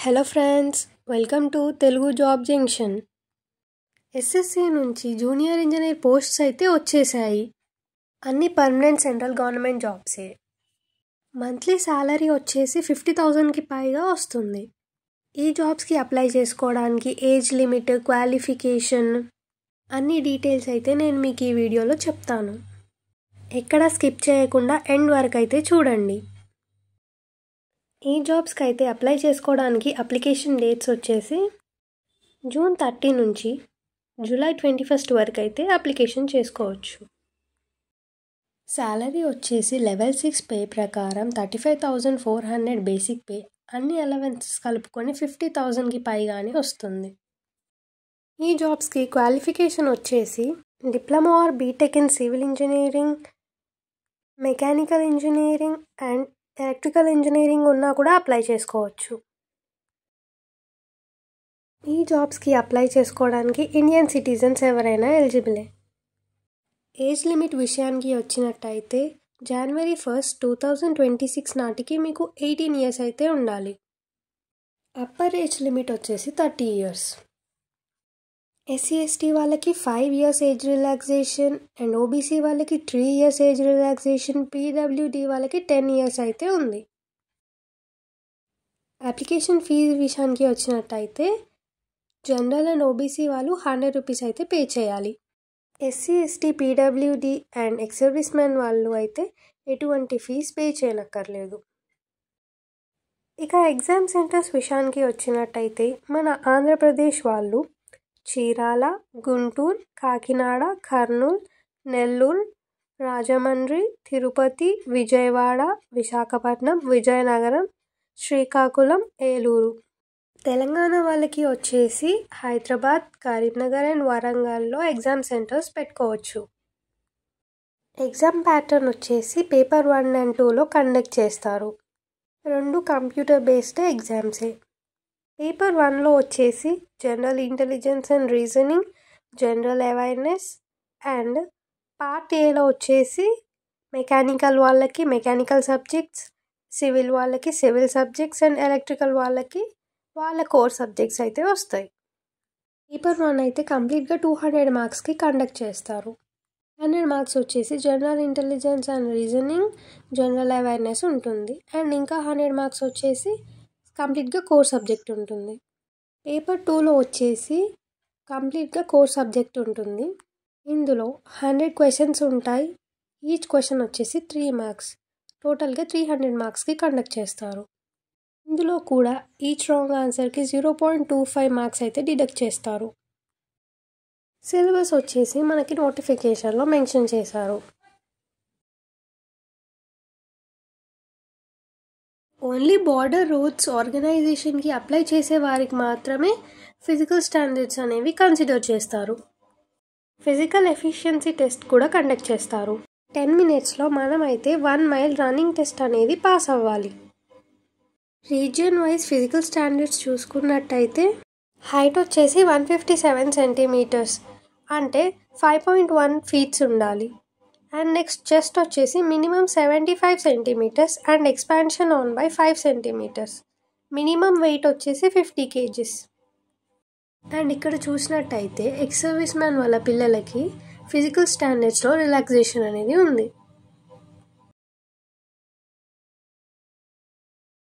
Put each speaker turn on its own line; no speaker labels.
Hello friends, welcome to Telugu job junction. SSC నుంచి junior engineer posts అయితే వచ్చేసాయి. అన్ని పర్మనెంట్ సెంట్రల్ గవర్నమెంట్ జాబ్సే. మంత్లీ శాలరీ వచ్చేసి 50,000కి పైగా వస్తుంది. ఈ జాబ్స్కి అప్లై చేసుకోవడానికి ఏజ్ లిమిట్, క్వాలిఫికేషన్ అన్ని డీటెయిల్స్ అయితే నేను మీకు ఈ వీడియోలో చెప్తాను. ఎక్కడ స్కిప్ చేయకుండా ఎండ్ వరకు అయితే చూడండి. ఈ జాబ్స్కి అయితే అప్లై చేసుకోవడానికి అప్లికేషన్ డేట్స్ వచ్చేసి జూన్ 30 నుంచి జూలై 21 వరకు అయితే అప్లికేషన్ చేసుకోవచ్చు. శాలరీ వచ్చేసి లెవెల్ 6 పే ప్రకారం 35,400 బేసిక్ పే, అన్ని అలవెన్సెస్ కలుపుకొని 50,000కి పైగానే వస్తుంది. ఈ జాబ్స్కి క్వాలిఫికేషన్ వచ్చేసి diploma or BTech in civil engineering, mechanical engineering and electrical engineering ఉన్నా కూడా అప్లై చేసుకోవచ్చు. ఈ జాబ్స్కి అప్లై చేసుకోవడానికి ఇండియన్ సిటిజన్స్ ఎవరైనా ఎలిజిబులే. ఏజ్ లిమిట్ విషయానికి వచ్చినట్టయితే జనవరి 1, 2026 నాటికి మీకు 18 ఇయర్స్ అయితే ఉండాలి. అప్పర్ ఏజ్ లిమిట్ వచ్చేసి 30 ఇయర్స్. SC/ST వాళ్ళకి 5 years age relaxation and OBC వాళ్ళకి 3 ఇయర్స్ ఏజ్ రిలాక్సేషన్, PWD వాళ్ళకి 10 ఇయర్స్ అయితే ఉంది. అప్లికేషన్ ఫీజు విషయానికి వచ్చినట్టయితే జనరల్ అండ్ OBC వాళ్ళు 100 రూపీస్ అయితే పే చేయాలి. SC/ST, PWD and ex service man వాళ్ళు అయితే ఎటువంటి ఫీజు పే చేయనక్కర్లేదు. ఇక ఎగ్జామ్ సెంటర్స్ విషయానికి వచ్చినట్టయితే మన ఆంధ్రప్రదేశ్ వాళ్ళు చీరాల, గుంటూరు, కాకినాడ, కర్నూలు, నెల్లూరు, రాజమండ్రి, తిరుపతి, విజయవాడ, విశాఖపట్నం, విజయనగరం, శ్రీకాకుళం, ఏలూరు. తెలంగాణ వాళ్ళకి వచ్చేసి హైదరాబాద్, కరీంనగర్ అండ్ వరంగల్లో ఎగ్జామ్ సెంటర్స్ పెట్టుకోవచ్చు. ఎగ్జామ్ ప్యాటర్న్ వచ్చేసి పేపర్ 1 and 2లో కండక్ట్ చేస్తారు. 2 కంప్యూటర్ బేస్డ్ ఎగ్జామ్సే. పేపర్ 1లో వచ్చేసి general intelligence and reasoning, general awareness and part ఏలో వచ్చేసి మెకానికల్ వాళ్ళకి మెకానికల్ సబ్జెక్ట్స్, సివిల్ వాళ్ళకి సివిల్ సబ్జెక్ట్స్ అండ్ ఎలక్ట్రికల్ వాళ్ళకి వాళ్ళ కోర్ సబ్జెక్ట్స్ అయితే వస్తాయి. పేపర్ 1 అయితే కంప్లీట్గా 200 మార్క్స్కి కండక్ట్ చేస్తారు. 100 మార్క్స్ వచ్చేసి general intelligence and reasoning, general awareness ఉంటుంది అండ్ ఇంకా 100 మార్క్స్ వచ్చేసి కంప్లీట్గా కోర్ సబ్జెక్ట్ ఉంటుంది. పేపర్ 2లో వచ్చేసి కంప్లీట్గా కోర్ సబ్జెక్ట్ ఉంటుంది. ఇందులో 100 క్వశ్చన్స్ ఉంటాయి. ఈచ్ క్వశ్చన్ వచ్చేసి 3 మార్క్స్. టోటల్గా 300 మార్క్స్కి కండక్ట్ చేస్తారు. ఇందులో కూడా ఈచ్ రాంగ్ ఆన్సర్కి 0.25 మార్క్స్ అయితే డిడక్ట్ చేస్తారు. సిలబస్ వచ్చేసి మనకి నోటిఫికేషన్లో మెన్షన్ చేశారు. ఓన్లీ బార్డర్ రోడ్స్ ఆర్గనైజేషన్కి అప్లై చేసే వారికి మాత్రమే ఫిజికల్ స్టాండర్డ్స్ అనేవి కన్సిడర్ చేస్తారు. ఫిజికల్ ఎఫిషియన్సీ టెస్ట్ కూడా కండక్ట్ చేస్తారు. 10 minutesలో మనం అయితే 1 mile రన్నింగ్ టెస్ట్ అనేది పాస్ అవ్వాలి. రీజియన్ వైజ్ ఫిజికల్ స్టాండర్డ్స్ చూసుకున్నట్టయితే హైట్ వచ్చేసి 157 సెంటీమీటర్స్ అంటే 5.1 feet ఉండాలి. అండ్ నెక్స్ట్ చెస్ట్ వచ్చేసి minimum 75 centimetres and expansion on by 5 centimetres. Minimum weight వచ్చేసి 50 kgs. అండ్ ఇక్కడ చూసినట్టయితే ఎక్స్ సర్వీస్ మ్యాన్ వాళ్ళ పిల్లలకి ఫిజికల్ స్టాండర్డ్స్లో రిలాక్సేషన్ అనేది ఉంది.